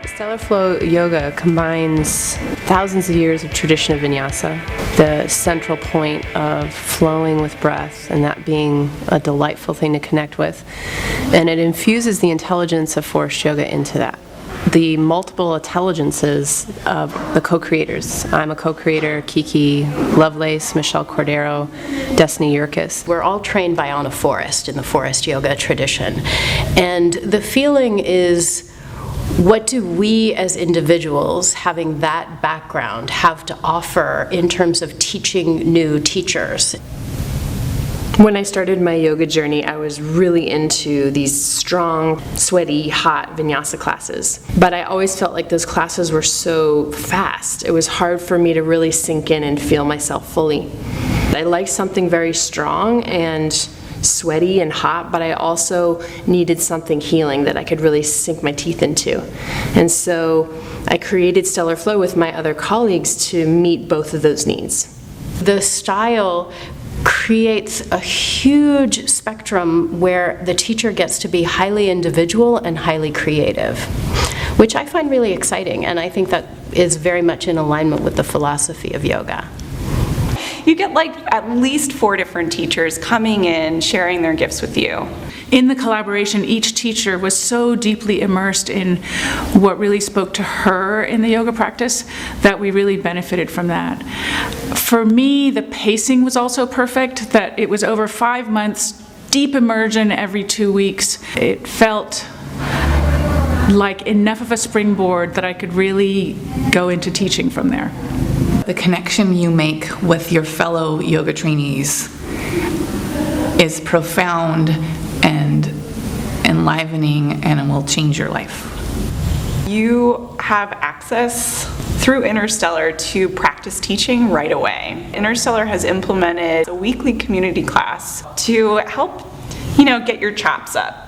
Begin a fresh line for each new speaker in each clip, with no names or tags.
Stellarflow Yoga combines thousands of years of tradition of vinyasa, the central point of flowing with breath and that being a delightful thing to connect with, and it infuses the intelligence of forest yoga into that. The multiple intelligences of the co-creators. I'm a co-creator, Kiki Lovelace, Michelle Cordero, Destiny Yerkes.
We're all trained by Anna Forrest in the forest yoga tradition. And the feeling is, what do we as individuals, having that background, have to offer in terms of teaching new teachers?
When I started my yoga journey, I was really into these strong, sweaty, hot vinyasa classes. But I always felt like those classes were so fast. It was hard for me to really sink in and feel myself fully. I liked something very strong and sweaty and hot, but I also needed something healing that I could really sink my teeth into. And so I created Stellarflow with my other colleagues to meet both of those needs.
The style creates a huge spectrum where the teacher gets to be highly individual and highly creative, which I find really exciting, and I think that is very much in alignment with the philosophy of yoga.
You get like at least 4 different teachers coming in, sharing their gifts with you.
In the collaboration, each teacher was so deeply immersed in what really spoke to her in the yoga practice that we really benefited from that. For me, the pacing was also perfect, that it was over 5 months, deep immersion every 2 weeks. It felt like enough of a springboard that I could really go into teaching from there.
The connection you make with your fellow yoga trainees is profound and enlivening, and it will change your life.
You have access through Innerstellar to practice teaching right away. Innerstellar has implemented a weekly community class to help, get your chops up.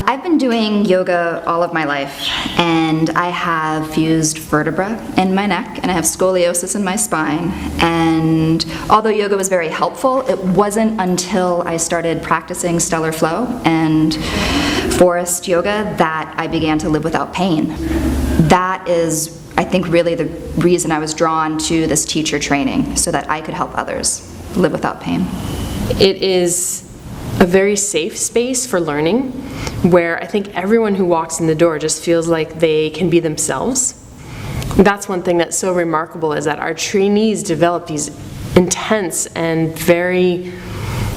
I've been doing yoga all of my life, and I have fused vertebra in my neck, and I have scoliosis in my spine, and although yoga was very helpful, it wasn't until I started practicing Stellarflow and forest yoga that I began to live without pain. That is, I think, really the reason I was drawn to this teacher training, so that I could help others live without pain.
It is a very safe space for learning, where I think everyone who walks in the door just feels like they can be themselves. That's one thing that's so remarkable, is that our trainees develop these intense and very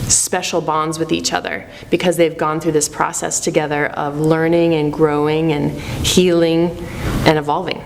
special bonds with each other because they've gone through this process together of learning and growing and healing and evolving.